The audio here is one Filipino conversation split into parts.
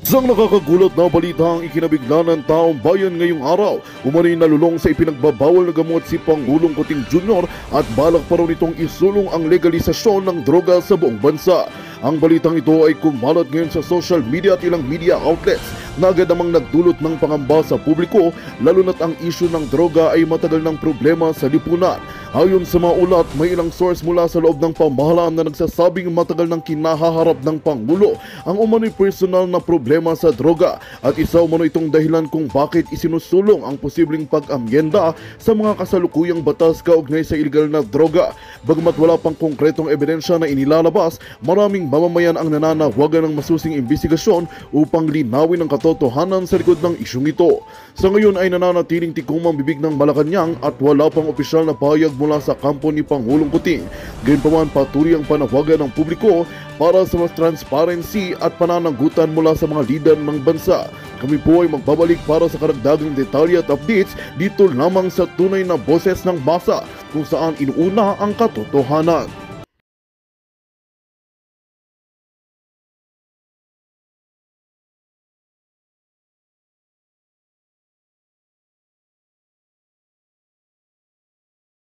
Isang nakakagulat na balita ang ikinabigla ng taong bayan ngayong araw. Umano'y nalulong sa ipinagbabawal na gamot si Pangulong Kuting Jr. at balak pa raw nitong isulong ang legalisasyon ng droga sa buong bansa. Ang balitang ito ay kumalat ngayon sa social media at ilang media outlets na agad namang nagdulot ng pangamba sa publiko, lalo na't ang isyu ng droga ay matagal ng problema sa lipunan. Ayon sa mga ulat, may ilang source mula sa loob ng pamahalaan na nagsasabing matagal ng kinahaharap ng Pangulo ang umano'y personal na problema sa droga at isa umano itong dahilan kung bakit isinusulong ang posibleng pag-amyenda sa mga kasalukuyang batas kaugnay sa iligal na droga. Bagamat wala pang konkretong ebidensya na inilalabas, maraming mamamayan ang nananawagan ng masusing imbestigasyon upang linawin ang katotohanan sa likod ng isyung ito. Sa ngayon ay nananatiling tikumang bibig ng Malacanang at wala pang opisyal na pahayag mula sa kampo ni Pangulong Kuting. Gayunpaman, patuloy ang panawagan ng publiko para sa mas transparency at pananagutan mula sa mga lider ng bansa. Kami po ay magbabalik para sa karagdagang detalye at updates dito lamang sa Tunay na Boses ng Masa, kung saan inuuna ang katotohanan.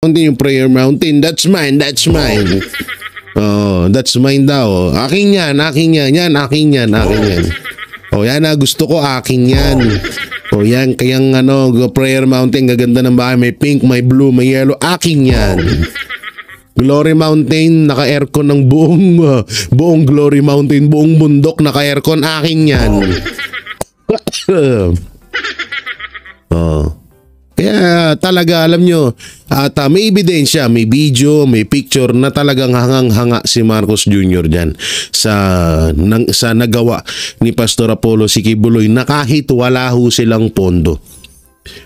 Yung prayer mountain, that's mine. Oh, that's mine daw. Akin yan. Yan, akin yan. Oh, yan na, gusto ko, akin yan. Oh, yan, kayang prayer mountain, gaganda ng bahay, may pink, may blue, may yellow, akin yan. Glory Mountain, naka-aircon ng buong Glory Mountain, buong bundok, naka-aircon, akin yan. Oh. Kaya talaga alam nyo, at may ebidensya, may video, may picture na talagang hangang-hanga si Marcos Jr. dyan sa nagawa ni Pastor Apollo Sikibuloy na kahit wala ho silang pondo.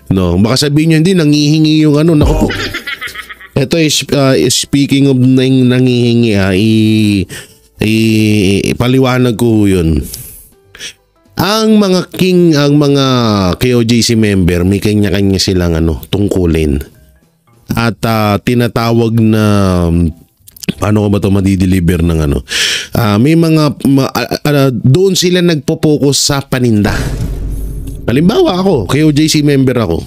No, baka sabihin nyo hindi, nangihingi yung naku po. Ito is speaking of nangihingi, ipaliwanag ko yun. Ang mga KOJC member, may kanya-kanya silang tungkulin. At tinatawag na paano ko ba ito madideliver ng may mga doon sila nagpo-focus sa paninda. Halimbawa ako, KOJC member ako.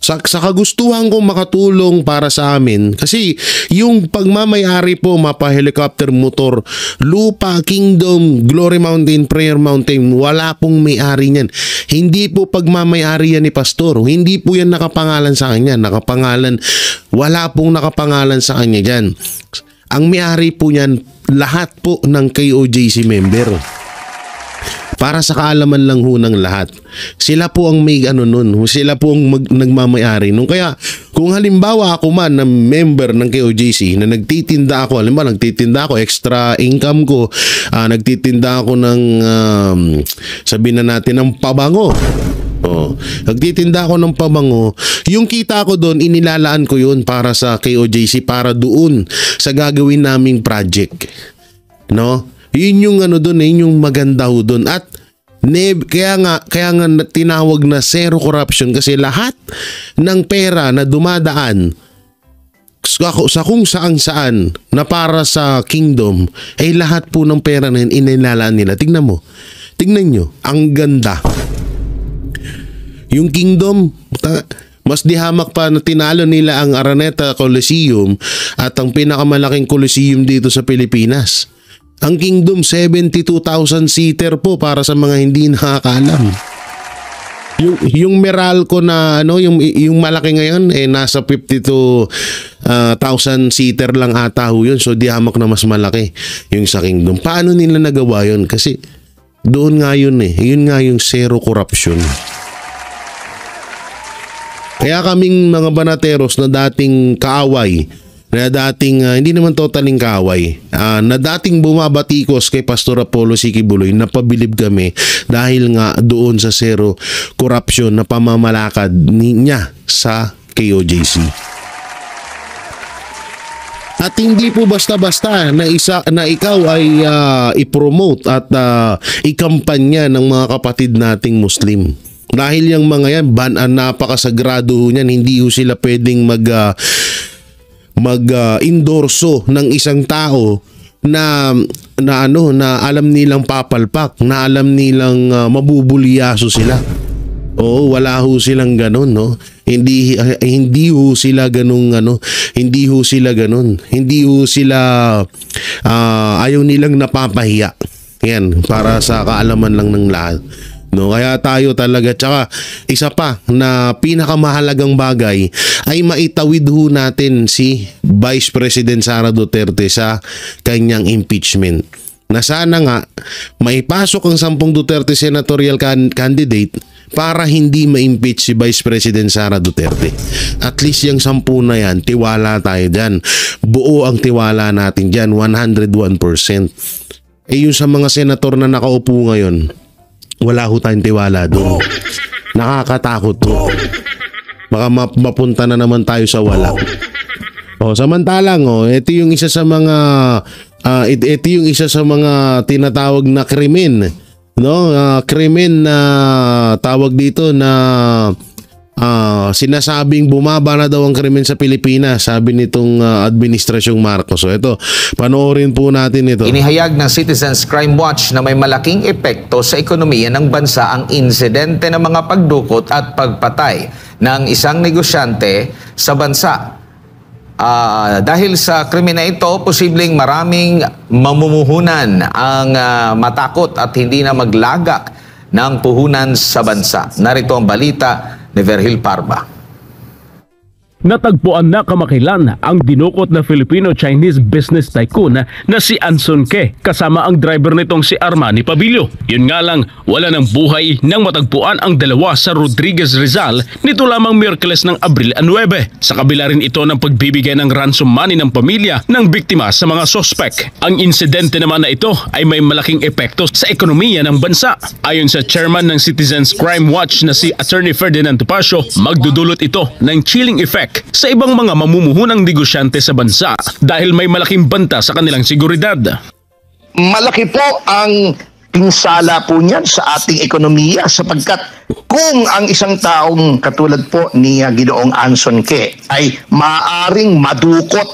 Sa kagustuhan kong makatulong para sa amin, kasi yung pagmamayari po, mapa-helicopter, motor, lupa, kingdom, Glory Mountain, Prayer Mountain, wala pong may-ari niyan. Hindi po pagmamayari yan ni Pastor. Hindi po yan nakapangalan sa kanya. Wala pong nakapangalan sa kanya dyan. Ang may-ari po niyan, lahat po ng KOJC member. Para sa kaalaman lang ho ng lahat. Sila po ang may nun. Sila po ang nagmamayari nun. Kaya kung halimbawa ako man na member ng KOJC na nagtitinda ako, extra income ko, nagtitinda ako ng sabihin na natin ng pabango. Nagtitinda ako ng pabango. Yung kita ko doon, inilalaan ko yun para sa KOJC, para doon sa gagawin naming project. No? Yun yung doon, yun yung maganda ho doon. At kaya nga tinawag na zero corruption, kasi lahat ng pera na dumadaan sa kung saan na para sa kingdom, ay lahat po ng pera na yun inilalaan nila. Tignan nyo, ang ganda. Yung kingdom, mas dihamak pa na tinalo nila ang Araneta Coliseum at ang pinakamalaking Coliseum dito sa Pilipinas. Ang Kingdom, 72,000 seater po para sa mga hindi nakakaalam. Yung Meralco na yung malaki ngayon nasa 52,000 seater lang ata ho yun. So dihamak na mas malaki yung sa Kingdom. Paano nila nagawa yun? Kasi doon nga yun Yun nga yung zero corruption. Kaya kaming mga banateros na dating kaaway, na dating hindi naman totaling kaaway, na dating bumabatikos kay Pastor Apollo Sikibuloy, napabilib kami dahil nga doon sa zero corruption na pamamalakad niya sa KOJC. At hindi po basta-basta na ikaw ay i-promote at ikampanya ng mga kapatid nating Muslim. Dahil yung mga yan, napakasagrado niyan, hindi ho sila pwedeng mag-endorso ng isang tao na alam nilang papalpak, na alam nilang mabubulyaso sila. Oo, wala ho silang ganun, no? Hindi ho sila ganung hindi ho sila ganun. Hindi ho sila ayaw nilang napapahiya. Yan, para sa kaalaman lang ng lahat. No, kaya tayo talaga, tsaka isa pa na pinakamahalagang bagay ay maitawid ho natin si Vice President Sara Duterte sa kanyang impeachment. Na sana nga maipasok ang 10 Duterte senatorial candidate para hindi ma-impeach si Vice President Sara Duterte. At least yung 10 na yan, tiwala tayo dyan. Buo ang tiwala natin dyan, 101%. Yung sa mga senator na nakaupo ngayon, wala ho tayong tiwala doon. Nakakatakot to. Baka mapunta na naman tayo sa wala. Samantalang ito yung isa sa mga tinatawag na krimen, no? Krimen na tawag dito na sinasabing bumaba na daw ang krimen sa Pilipinas, sabi nitong administrasyong Marcos. So ito, panoorin po natin ito. Inihayag ng Citizens Crime Watch na may malaking epekto sa ekonomiya ng bansa ang insidente ng mga pagdukot at pagpatay ng isang negosyante sa bansa. Dahil sa krimen na ito, posibleng maraming mamumuhunan ang matakot at hindi na maglagak ng puhunan sa bansa. Narito ang balita ni Verhil Parba. Natagpuan na kamakailan ang dinukot na Filipino-Chinese business tycoon na si Anson Ke kasama ang driver nitong si Armani Pabilio. Yun nga lang, wala ng buhay nang matagpuan ang dalawa sa Rodriguez Rizal nito lamang Miyerkules ng Abril 9. Sa kabila rin ito ng pagbibigay ng ransom money ng pamilya ng biktima sa mga sospek. Ang insidente naman na ito ay may malaking epekto sa ekonomiya ng bansa. Ayon sa chairman ng Citizens Crime Watch na si Attorney Ferdinand Topacio, magdudulot ito ng chilling effect sa ibang mga mamumuhunang negosyante sa bansa dahil may malaking banta sa kanilang seguridad. Malaki po ang pinsala po niyan sa ating ekonomiya sapagkat kung ang isang taong katulad po ni Ginoong Anson Ke ay maaring madukot,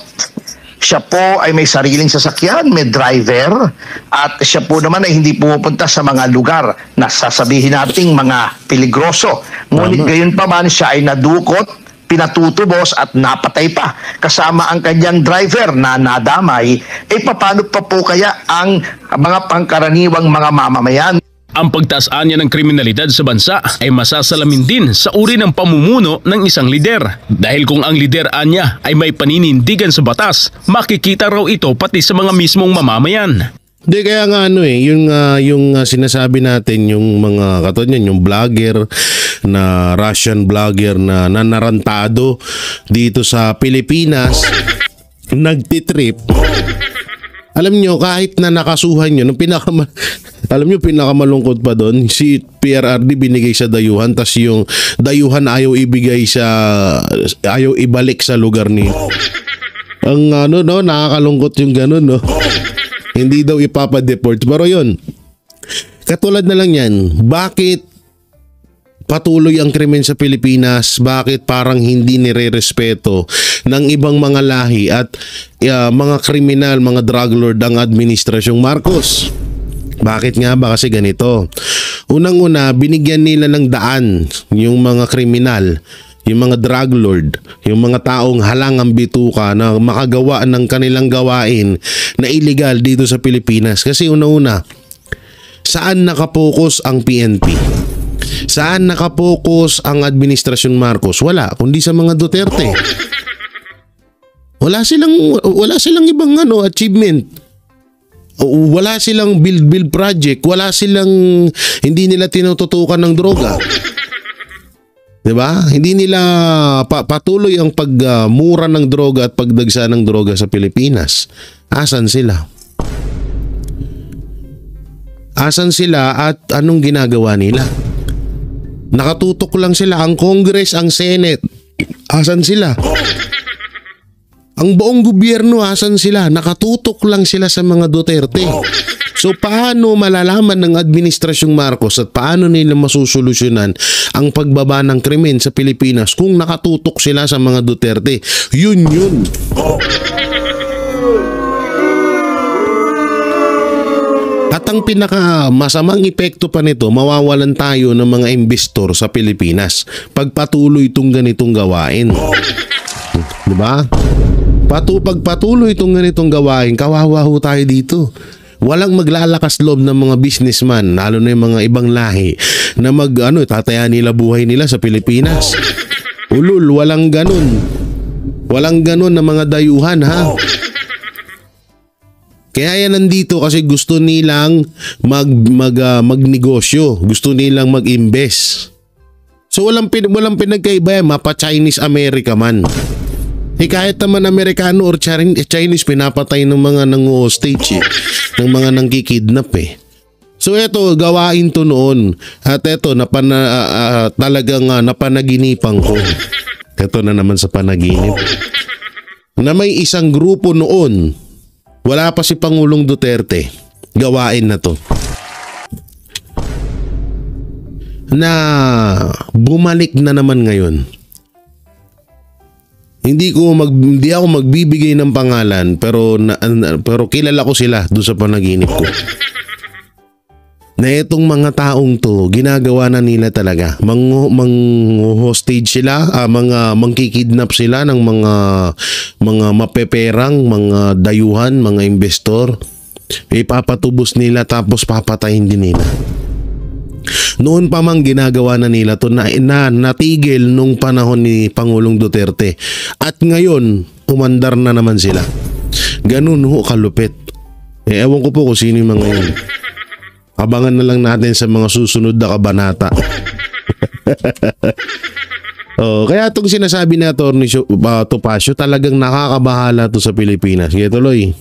siya po ay may sariling sasakyan, may driver, at siya po naman ay hindi pumupunta sa mga lugar na sasabihin nating mga peligroso. Ngunit gayon pa man siya ay nadukot, pinatutubos at napatay pa kasama ang kanyang driver na nadamay, paano pa po kaya ang mga pangkaraniwang mga mamamayan? Ang pagtaas-anya ng kriminalidad sa bansa ay masasalamin din sa uri ng pamumuno ng isang lider. Dahil kung ang lider anya ay may paninindigan sa batas, makikita raw ito pati sa mga mismong mamamayan. Hindi, kaya nga yung sinasabi natin, yung mga katulad niyan, yung vlogger na Russian vlogger na nanarantado dito sa Pilipinas, nagtitrip. Alam nyo, kahit na nakasuhan nyo, alam nyo, pinakamalungkot pa doon, si PRRD binigay sa dayuhan, tas yung dayuhan ayaw ibalik sa lugar niya. Ang nakakalungkot yung ganun, no? Hindi daw ipapadeport. Pero yun, katulad na lang yan, bakit patuloy ang krimen sa Pilipinas? Bakit parang hindi nire-respeto ng ibang mga lahi at mga kriminal, mga drug lord ang administrasyong Marcos? Bakit nga ba? Kasi ganito. Unang-una, binigyan nila ng daan yung mga kriminal, yung mga drug lord, yung mga taong halangang bituka na makagawa ng kanilang gawain na illegal dito sa Pilipinas. Kasi una-una, saan nakapokus ang PNP? Saan nakapokus ang administrasyon Marcos? Wala, kundi sa mga Duterte. Wala silang ibang achievement. Wala silang build project, hindi nila tinututukan ng droga. 'Di ba? Hindi nila patuloy ang pagmura ng droga at pagdagsa ng droga sa Pilipinas. Asan sila? Asan sila at anong ginagawa nila? Nakatutok lang sila. Ang Congress, ang Senate, asan sila? Ang buong gobyerno, asan sila? Nakatutok lang sila sa mga Duterte. So paano malalaman ng administrasyong Marcos at paano nila masusolusyonan ang pagbaba ng krimen sa Pilipinas kung nakatutok sila sa mga Duterte? Yun. ang pinaka masamang epekto pa nito, mawawalan tayo ng mga investor sa Pilipinas pag patuloy itong ganitong gawain. Diba? Pag patuloy itong ganitong gawain, kawawa ho tayo dito. Walang maglalakas loob ng mga businessman, lalo na yung mga ibang lahi, na tataya nila buhay nila sa Pilipinas. Ulul, walang ganun. Walang ganun na mga dayuhan, ha? Kaya yan nandito kasi gusto nilang magnegosyo, gusto nilang mag-invest. So walang pinagkaiba yan, mapa-Chinese America man. Kahit naman Amerikano or Chinese, pinapatay ng mga nang-hostage ng mga nangkikidnap So eto, gawain to noon. At eto, talagang napanaginipan ko. Eto na naman sa panaginip. Na may isang grupo noon, wala pa si Pangulong Duterte, gawain na to, na bumalik na naman ngayon. Hindi ako magbibigay ng pangalan, pero kilala ko sila doon sa panaginip ko. Na itong mga taong to, ginagawa na nila talaga. Hostage sila, mangkikidnap sila ng mga mapeperang, mga dayuhan, mga investor. Ipapatubos nila tapos papatayin din nila. Noon pa mang ginagawa na nila to na natigil nung panahon ni Pangulong Duterte. At ngayon, umandar na naman sila. Ganun ho kalupit. Ewan ko po kung sino yung mga yun. Abangan na lang natin sa mga susunod na kabanata. Kaya itong sinasabi na Atty. Topacio, talagang nakakabahala to sa Pilipinas. Kaya tuloy.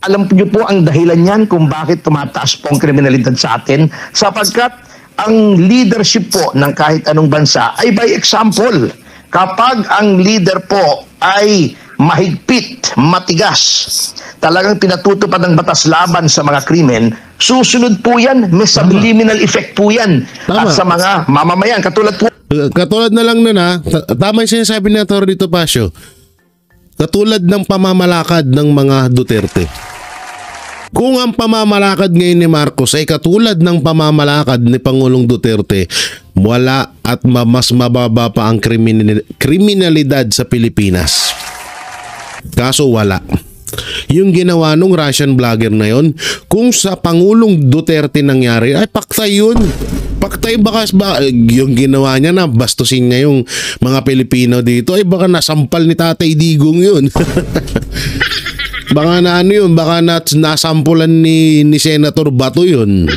Alam niyo po ang dahilan niyan kung bakit tumataas po ang kriminalidad sa atin, sapagkat ang leadership po ng kahit anong bansa ay by example. Kapag ang leader po ay mahigpit, matigas, talagang pinatutupad ng batas laban sa mga krimen, susunod po yan, may subliminal effect po yan. Tama. At sa mga mamamayan, katulad na lang na, tama yung sinasabi ni Atty. Topacio, katulad ng pamamalakad ng mga Duterte. Kung ang pamamalakad ngayon ni Marcos ay katulad ng pamamalakad ni Pangulong Duterte, wala at mas mababa pa ang kriminalidad sa Pilipinas. Kaso wala. Yung ginawa nung Russian vlogger na yon, kung sa Pangulong Duterte nangyari, ay paktay yun. Paktay ba yung ginawa niya na bastusin niya yung mga Pilipino dito, ay baka nasampal ni Tatay Digong yun. Baka na baka nasampulan ni Senator Bato yun.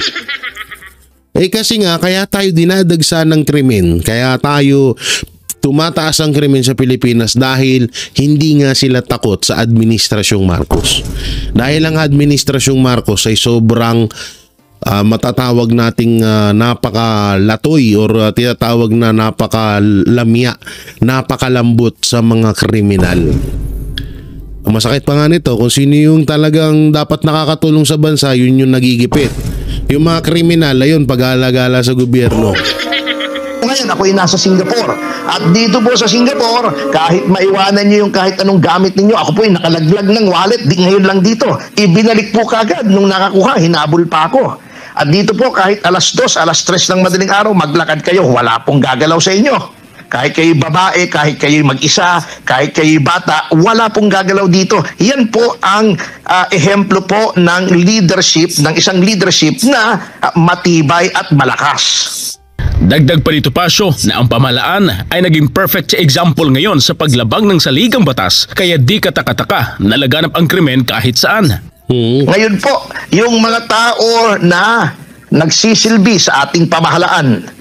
Kasi nga, kaya tayo dinadagsa ng krimen, kaya tayo tumataas ang krimen sa Pilipinas dahil hindi nga sila takot sa Administrasyong Marcos. Dahil ang Administrasyong Marcos ay sobrang matatawag nating napakalatoy or tinatawag na napakalamya, napakalambot sa mga kriminal. Masakit pa nga nito, kung sino yung talagang dapat nakakatulong sa bansa, yun yung nagigipit. Yung mga kriminal, ayun, pag-alagala sa gobyerno. Ngayon, ako'y nasa Singapore. At dito po sa Singapore, kahit maiwanan nyo yung kahit anong gamit ninyo, ako po'y nakalaglag ng wallet, di ngayon lang dito. Ibinalik po kagad nung nakakuha, hinabol pa ako. At dito po, kahit alas 2, alas 3 ng madaling araw, maglakad kayo, wala pong gagalaw sa inyo. Kahit kayo babae, kahit kayo mag-isa, kahit kayo bata, wala pong gagalaw dito. Yan po ang ehemplo po ng leadership, ng isang leadership na matibay at malakas. Dagdag pa nito Topacio na ang pamahalaan ay naging perfect example ngayon sa paglabag ng saligang batas, kaya di katakataka na laganap ang krimen kahit saan. Ngayon po, yung mga tao na nagsisilbi sa ating pamahalaan,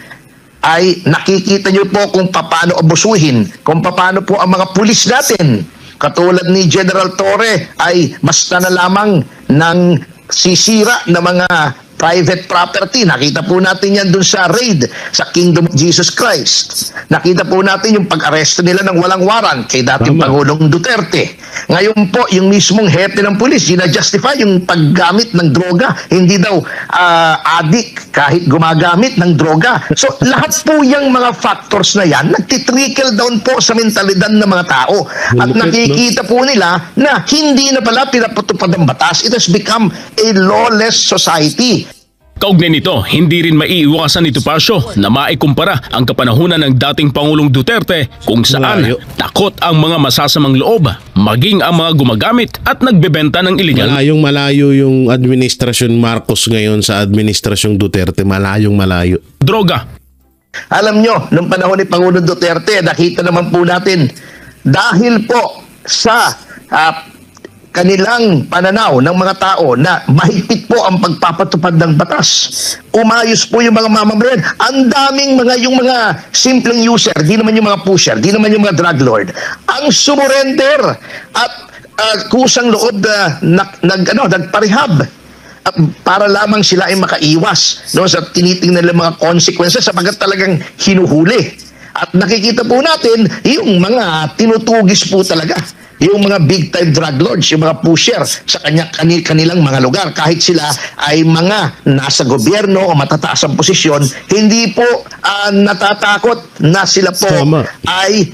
ay nakikita nyo po kung paano abusuhin, kung paano po ang mga pulis natin. Katulad ni General Torre ay basta na lamang ng sisira na mga private property. Nakita po natin yan dun sa raid sa Kingdom of Jesus Christ. Nakita po natin yung pag-aresto nila ng walang warrant kay dating Pangulong Duterte. Ngayon po, yung mismong hepe ng pulis, gina-justify yung paggamit ng droga. Hindi daw addict kahit gumagamit ng droga. So, lahat po yung mga factors na yan, nagtitrickle down po sa mentalidad ng mga tao. At nakikita po nila na hindi na pala pinapatupad ang batas. It has become a lawless society. Kaugnay nito, hindi rin maiiwasan ni Topacio na maikumpara ang kapanahunan ng dating Pangulong Duterte kung saan Malayo. takot ang mga masasamang loob, maging ang mga gumagamit at nagbebenta ng iligal. Malayong malayo yung administrasyon Marcos ngayon sa administrasyong Duterte. Malayong malayo. Droga. Alam nyo, nung panahon ni Pangulong Duterte, nakita naman po natin, dahil po sa kanilang pananaw ng mga tao na mahigpit po ang pagpapatupad ng batas. Umayos po yung mga mamamayan. Ang daming yung mga simpleng user, di naman yung mga pusher, di naman yung mga drug lord, ang sumurrender at kusang loob nagparehab para lamang sila ay makaiwas sa tinitingnan ng mga consequences sapagkat talagang hinuhuli. At nakikita po natin yung mga tinutugis po talaga. Yung mga big time drug lords, yung mga pusher sa kanilang mga lugar, kahit sila ay mga nasa gobyerno o matataas ang posisyon, hindi po natatakot na sila po ay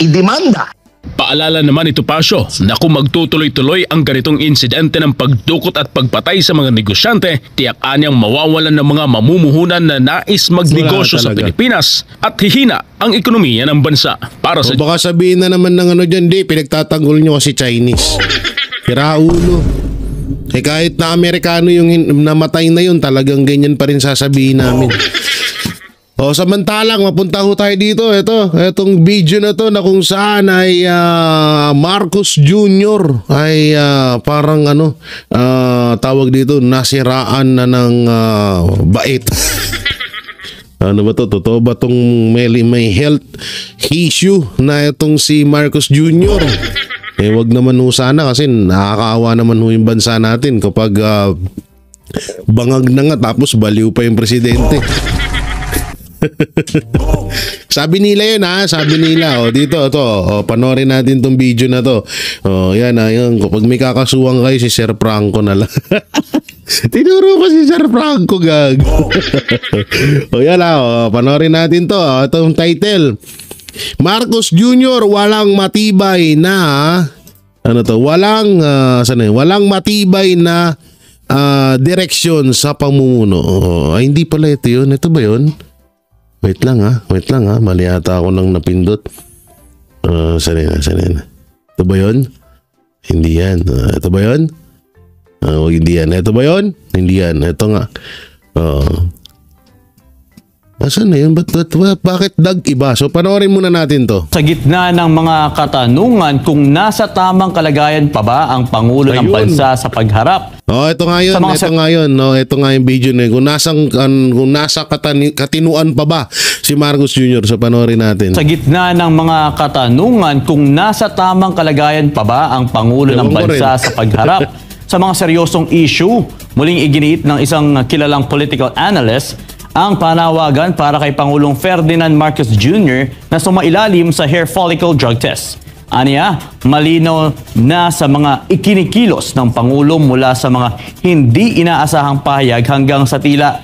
idemanda. Paalala naman ni Topacio na kung magtutuloy-tuloy ang ganitong insidente ng pagdukot at pagpatay sa mga negosyante, tiyak anyang mawawalan ng mga mamumuhunan na nais magnegosyo sa Pilipinas at hihina ang ekonomiya ng bansa. Para sa Baka sabihin na naman ng dyan, di, pinagtatanggol nyo kasi Chinese. Kiraulo. Kahit na Amerikano yung namatay na yun, talagang ganyan pa rin sasabihin namin. Samantalang mapunta ho tayo dito. Itong video na to na kung saan ay Marcos Jr. ay parang tawag dito, nasiraan na ng bait. Ano ba to? Totoo ba tong may health issue na itong si Marcos Jr.? Wag naman ho sana kasi nakakaawa naman ho yung bansa natin kapag bangag na nga tapos baliw pa yung presidente. Sabi nila yun sabi nila dito panoorin natin tong video na to. Yan kapag may kakasuwang kayo si Sir Franco na lang. Tinuro ko si Sir Franco gag. Yan panoorin natin to. Itong title, Marcos Jr. walang matibay na walang matibay na direksyon sa pamumuno. Hindi pala ito yun. Ito ba yun? Wait lang ha. Mali ata ako nang napindot. Sanay na. Ito ba yun? Hindi yan. Ito ba yun? Hindi yan. Ito ba yun? Hindi yan. Ito nga. Asan na yun? Bakit dag-iba? So panoorin muna natin to. Sa gitna ng mga katanungan kung nasa tamang kalagayan pa ba ang Pangulo ng Bansa sa pagharap. Ito nga yun. Ito nga yung video na yun. Kung nasa katinuan pa ba si Marcos Jr. So panoorin natin. Sa gitna ng mga katanungan kung nasa tamang kalagayan pa ba ang Pangulo ng Bansa sa pagharap sa mga seryosong issue, muling iginiit ng isang kilalang political analyst ang panawagan para kay Pangulong Ferdinand Marcos Jr. na sumailalim sa hair follicle drug test. Aniya, malinaw na sa mga ikinikilos ng Pangulo mula sa mga hindi inaasahang pahayag hanggang sa tila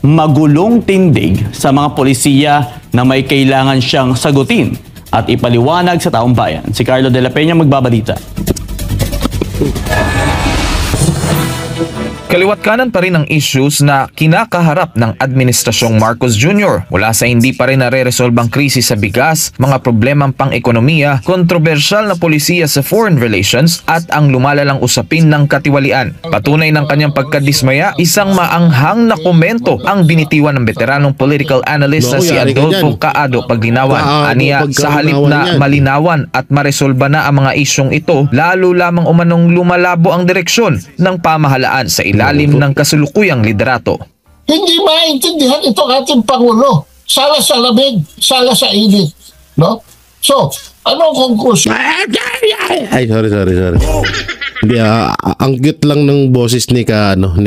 magulong tindig sa mga polisiya na may kailangan siyang sagutin at ipaliwanag sa taong bayan. Si Carlo de la Peña magbabalita. Kaliwat kanan pa rin ang issues na kinakaharap ng Administrasyong Marcos Jr. Mula sa hindi pa rin nare-resolbang krisis sa bigas, mga problemang pang-ekonomiya, kontrobersyal na polisiya sa foreign relations at ang lumalalang usapin ng katiwalian. Patunay ng kanyang pagkadismaya, isang maanghang na komento ang binitiwan ng veteranong political analyst na si Adolfo Caado Paglinawan. Aniya, sa halip na malinawan at maresolba na ang mga isyong ito, lalo lamang umanong lumalabo ang direksyon ng pamahalaan sa ilalim ng kasulukuyang liderato. Hindi maintindihan ito ating Pangulo. Sala sa lamig, sala sa init. No? So, anong konklusyon? Ay, sorry. Hindi, ang cute lang ng boses ni Ado.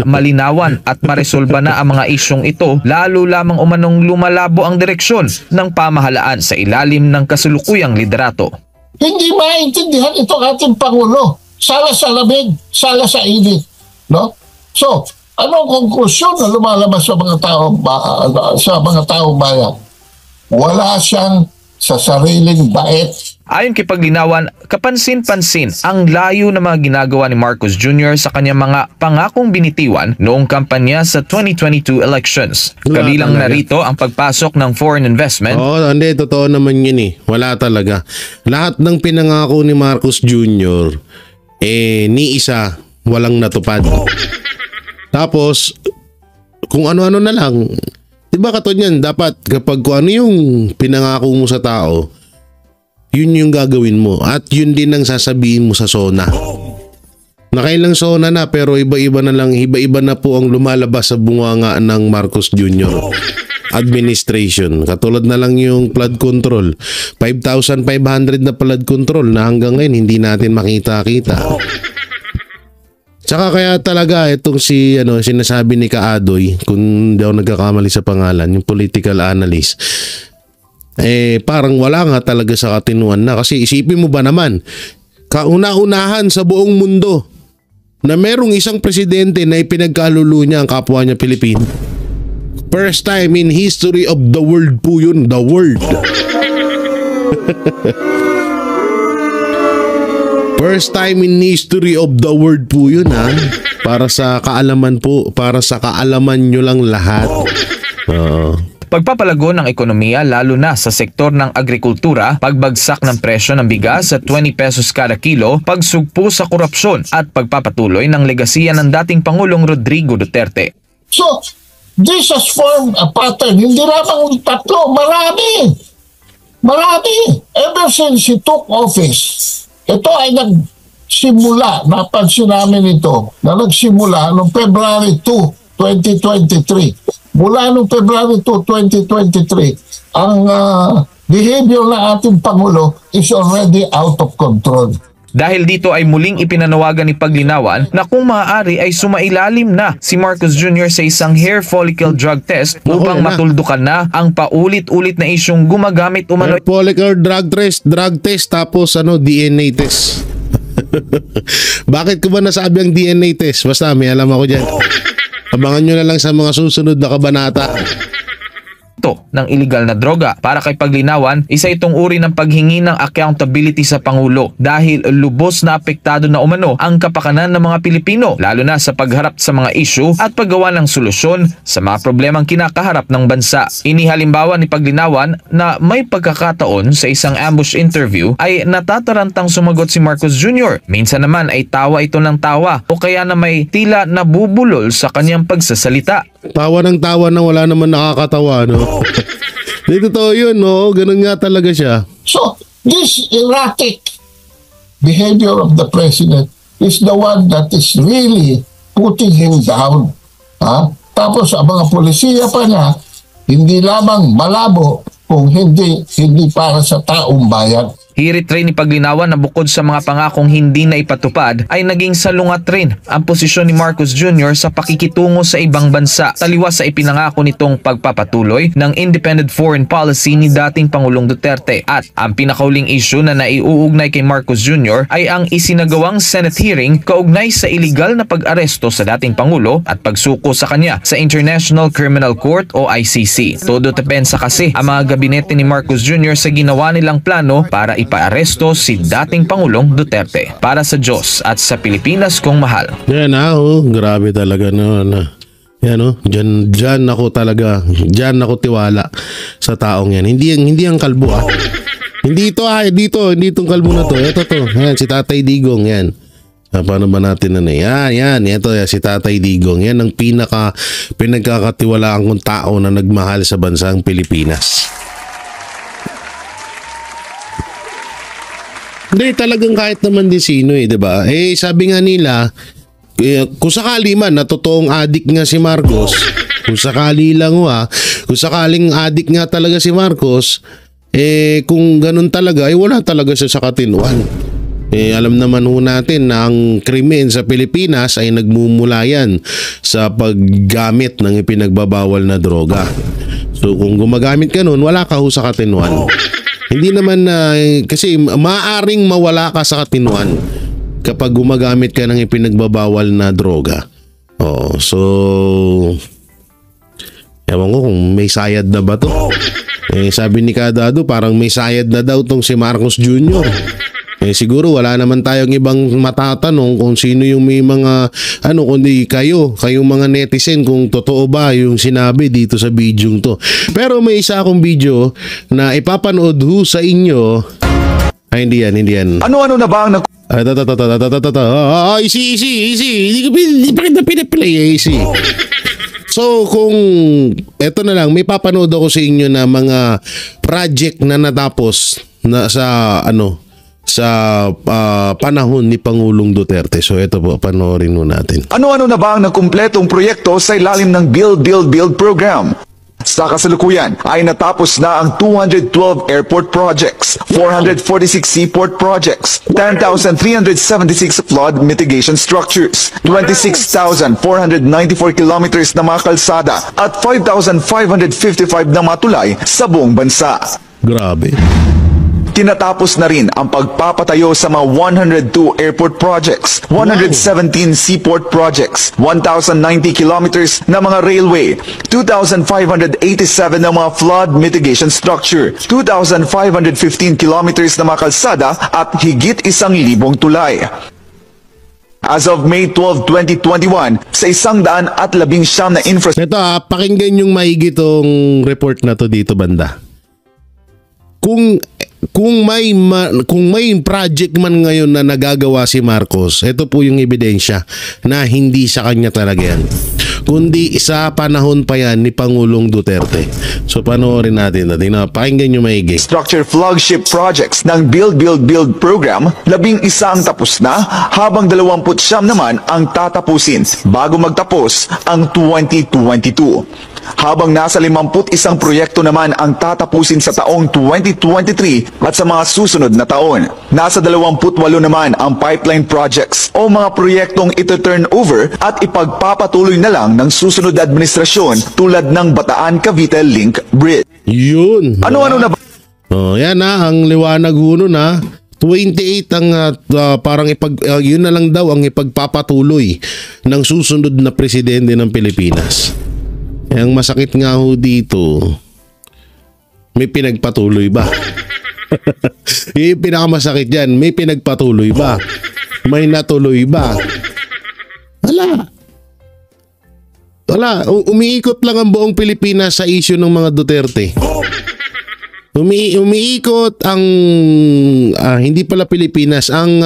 Malinawan at maresolba na ang mga isyong ito, lalo lamang umanong lumalabo ang direksyon ng pamahalaan sa ilalim ng kasulukuyang liderato. Hindi maintindihan ito ating Pangulo. Sala sa lamig, sala sa init. No? So, anong konklusyon na lumalabas sa mga taong bayan? Wala siyang sa sariling bait Ayon kay Paglinawan, kapansin-pansin ang layo na mga ginagawa ni Marcos Jr. sa kanyang mga pangakong binitiwan noong kampanya sa 2022 elections. Wala Kabilang talaga. narito ang pagpasok ng foreign investment, Oo, hindi, totoo naman yun eh. Wala talaga. Lahat ng pinangako ni Marcos Jr., ni isa, walang natupad. Tapos, kung ano-ano na lang, diba katulad yan, dapat kapag kung ano yung pinangako mo sa tao, yun yung gagawin mo. At yun din ang sasabihin mo sa SONA. Nakailang SONA na pero iba-iba na lang, iba-iba na po ang lumalabas sa bunganga ng Marcos Jr. administration. Katulad na lang yung flood control. 5,500 na flood control na hanggang ngayon hindi natin makita-kita. Tsaka kaya talaga itong sinasabi ni Kaadoy, kung hindi ako nagkakamali sa pangalan, yung political analyst, parang wala nga talaga sa katinuan na. Kasi isipin mo ba naman, kauna-unahan sa buong mundo na merong isang presidente na ipinagkalulo niya ang kapwa niya Pilipino. First time in history of the world po yun, the world. First time in history of the world po yun, ha. Para sa kaalaman po, para sa kaalaman nyo lang lahat. pagpapalago ng ekonomiya lalo na sa sektor ng agrikultura, pagbagsak ng presyo ng bigas sa 20 pesos kada kilo, pagsugpo sa korupsyon at pagpapatuloy ng legasiya ng dating Pangulong Rodrigo Duterte. So, this has formed a pattern. Hindi lamang tatlo, marami. Marami. Ever since he took office, ito ay nagsimula, napansin namin ito, na nagsimula noong February 2, 2023. Mula noong February 2, 2023, ang behavior ng ating Pangulo is already out of control. Dahil dito ay muling ipinanawagan ni Paglinawan na kung maaari ay sumailalim na si Marcos Jr. sa isang hair follicle drug test upang matuldukan na ang paulit-ulit na isyong gumagamit umano. Hair follicle drug test tapos DNA test. Bakit ko ba nasabi ang DNA test? Basta may alam ako dyan. Abangan nyo na lang sa mga susunod na kabanata ng illegal na droga. Para kay Paglinawan, isa itong uri ng paghingi ng accountability sa Pangulo dahil lubos na apektado na umano ang kapakanan ng mga Pilipino, lalo na sa pagharap sa mga issue at paggawa ng solusyon sa mga problemang kinakaharap ng bansa. Inihalimbawa ni Paglinawan na may pagkakataon sa isang ambush interview ay natatarantang sumagot si Marcos Jr. Minsan naman ay tawa ito ng tawa o kaya na may tila nabubulol sa kanyang pagsasalita. Tawa ng tawa na wala naman nakakatawa, no? Di totoo yun, no? Ganun nga talaga siya. So, this erratic behavior of the president is the one that is really putting him down. Ha? Tapos, ang mga polisiya pa niya, hindi lamang malabo kung hindi para sa taong bayan. Hirit rin ni Paglinawan na bukod sa mga pangakong hindi na ipatupad ay naging salungat rin ang posisyon ni Marcos Jr. sa pakikitungo sa ibang bansa, taliwas sa ipinangako nitong pagpapatuloy ng independent foreign policy ni dating Pangulong Duterte. At ang pinakauling issue na naiuugnay kay Marcos Jr. ay ang isinagawang Senate hearing kaugnay sa iligal na pag-aresto sa dating Pangulo at pagsuko sa kanya sa International Criminal Court o ICC. Todo depensa kasi ang mga gabinete ni Marcos Jr. sa ginawa nilang plano para ipaaresto si dating Pangulong Duterte. Para sa Diyos at sa Pilipinas kong mahal. Yan grabe talaga no. Yan diyan ako talaga, diyan ako tiwala sa taong yan. Hindi ang kalbo Hindi itong kalbo na to. Ito to. Yan si Tatay Digong yan. Paano ba natin yan? Ito si Tatay Digong. Yan ang pinagkakatiwalaan kong tao na nagmahal sa bansang Pilipinas. Hindi, talagang kahit naman din sino diba? Sabi nga nila, kung sakali man na totoong adik nga si Marcos, kung sakali lang kung sakaling adik nga talaga si Marcos, kung ganun talaga, wala talaga siya sa katinuan. Alam naman natin na ang krimen sa Pilipinas ay nagmumula yan sa paggamit ng ipinagbabawal na droga. So kung gumagamit ka nun, wala ka sa katinuan. Hindi naman kasi maaaring mawala ka sa katinuan kapag gumagamit ka ng ipinagbabawal na droga. So Ewan ko kung may sayad na ba to. Sabi ni Kadado, parang may sayad na daw tong si Marcos Jr. Siguro wala naman tayong ibang matatanong kung sino yung may mga kundi kayong mga netizen kung totoo ba yung sinabi dito sa video to. Pero may isa akong video na ipapanood sa inyo. Hindi yan. Ano-ano na ba ang easy. Hindi pa kita pinaplay, easy. So kung eto na lang, may papanood ako sa inyo na mga project na natapos na sa panahon ni Pangulong Duterte. So ito po, panoorin mo natin. Ano-ano na ba ang nagkumpletong proyekto sa ilalim ng Build program? Sa kasalukuyan ay natapos na ang 212 airport projects, 446 seaport projects, 10,376 flood mitigation structures, 26,494 kilometers na mga kalsada at 5,555 na mga tulay sa buong bansa. Grabe. Tinatapos na rin ang pagpapatayo sa mga 102 airport projects, 117 seaport projects, 1,090 kilometers na mga railway, 2,587 na mga flood mitigation structure, 2,515 kilometers na mga kalsada at higit 1,000 tulay. As of May 12, 2021, sa 119 na infrastructure. Ito pakinggan yung maigi tong report na to dito banda. Kung may project man ngayon na nagagawa si Marcos, ito po yung ebidensya na hindi sa kanya talaga yan. Kundi sa panahon pa yan ni Pangulong Duterte. So panoorin natin. Pakinggan nyo maigi. Structure flagship projects ng Build program, 11 ang tapos na, habang 29 naman ang tatapusin bago magtapos ang 2022. Habang nasa 51 proyekto naman ang tatapusin sa taong 2023 at sa mga susunod na taon. Nasa 28 naman ang pipeline projects o mga proyektong ito-turn over at ipagpapatuloy na lang ng susunod na administrasyon tulad ng Bataan-Cavite Link Bridge. Yun. Ano-ano na ba? Yan na, ang liwanag huno na. 28 ang parang yun na lang daw ang ipagpapatuloy ng susunod na presidente ng Pilipinas. Ang masakit nga ho dito, may pinagpatuloy ba? Yung pinakamasakit dyan, may pinagpatuloy ba? May natuloy ba? Wala. Umiikot lang ang buong Pilipinas sa issue ng mga Duterte. Umiikot ang hindi pala Pilipinas, ang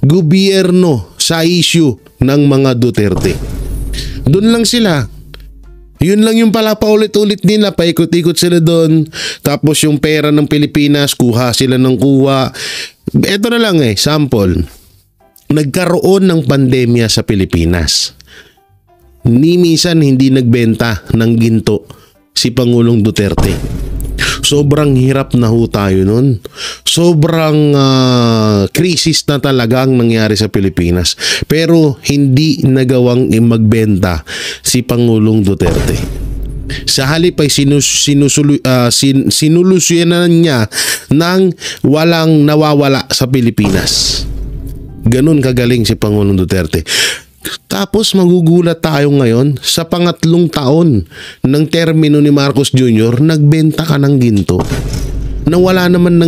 gobyerno sa issue ng mga Duterte. Doon lang sila. Yun lang yung pala paulit-ulit nila, paikot-ikot sila doon. Tapos yung pera ng Pilipinas, kuha sila ng kuha. Ito na lang sample. Nagkaroon ng pandemya sa Pilipinas. Ni minsan hindi nagbenta ng ginto si Pangulong Duterte. Sobrang hirap na ho tayo nun. Sobrang krisis na talagang nangyari sa Pilipinas. Pero hindi nagawang magbenta si Pangulong Duterte. Sa halip ay sinulusyonan niya ng walang nawawala sa Pilipinas. Ganun kagaling si Pangulong Duterte. Tapos magugulat tayo ngayon sa pangatlong taon ng termino ni Marcos Jr. nagbenta ka ng ginto. Na wala naman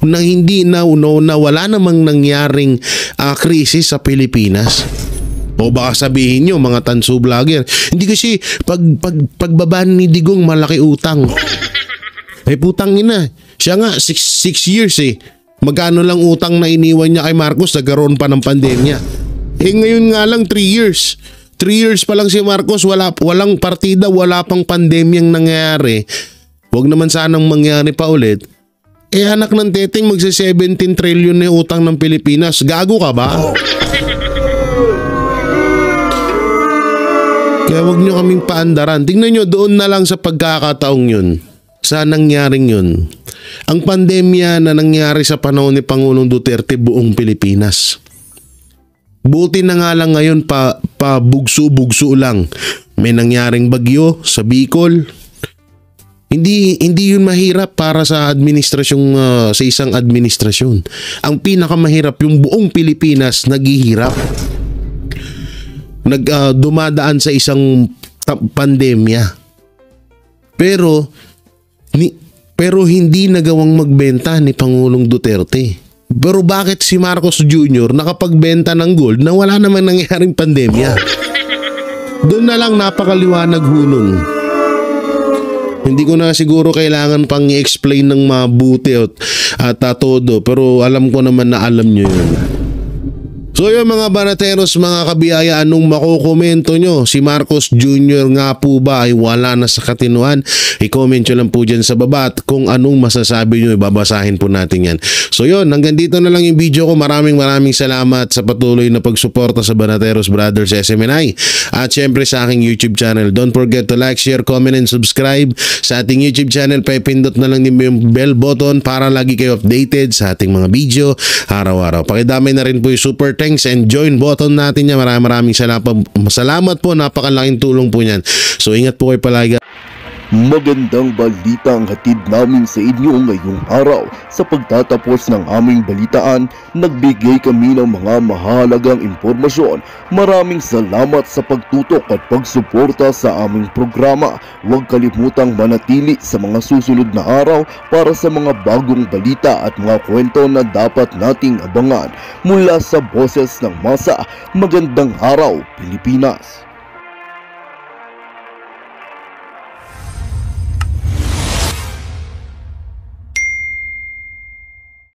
wala namang nangyaring krisis sa Pilipinas. O baka sabihin nyo mga tanso vlogger, hindi kasi pagbaba ni Digong malaki utang. Ay putang ina, siya nga 6 years Magkano lang utang na iniwan niya kay Marcos, nagkaroon pa ng pandemya. Ngayon nga lang 3 years. 3 years pa lang si Marcos, walang partida, wala pang pandemyang nangyayari. Huwag naman sanang mangyari pa ulit. Anak ng teteng, magsa 17 trillion na utang ng Pilipinas. Gago ka ba? Kaya huwag nyo kaming paandaran. Tingnan nyo doon na lang sa pagkakataong yun. Sa nangyaring yun. Ang pandemya na nangyari sa panahon ni Pangulong Duterte buong Pilipinas. Buti na nga lang ngayon pa bugso-bugso lang. May nangyaring bagyo sa Bicol. Hindi yun mahirap para sa administrasyong sa isang administrasyon. Ang pinakamahirap yung buong Pilipinas naghihirap. Dumadaan sa isang pandemya. Pero hindi nagawang magbenta ni Pangulong Duterte. Pero bakit si Marcos Jr. nakapagbenta ng gold na wala naman nangyaring pandemya? Doon na lang napakaliwanag ho nun. Hindi ko na siguro kailangan pang i-explain ng mabuti at todo, pero alam ko naman na alam nyo yun. So yun mga banateros, mga kabiyaya, anong makukomento nyo? Si Marcos Jr. nga po ba ay wala na sa katinuan? I-comment nyo lang po dyan sa baba at kung anong masasabi nyo, ibabasahin po natin yan. So yun, hanggang dito na lang yung video ko. Maraming salamat sa patuloy na pagsuporta sa Banateros Brothers SMNI at syempre sa aking YouTube channel. Don't forget to like, share, comment, and subscribe sa ating YouTube channel. Pipindot na lang din yung bell button para lagi kayo updated sa ating mga video araw-araw. Pakidamay na rin po yung super thanks and join button natin niya. Maraming salamat po. Napakalaking tulong po niyan. So ingat po kayo palagi. Magandang balita ang hatid namin sa inyo ngayong araw. Sa pagtatapos ng aming balitaan, nagbigay kami ng mga mahalagang impormasyon. Maraming salamat sa pagtutok at pagsuporta sa aming programa. Huwag kalimutang manatili sa mga susunod na araw para sa mga bagong balita at mga kwento na dapat nating abangan. Mula sa Boses ng Masa, magandang araw Pilipinas!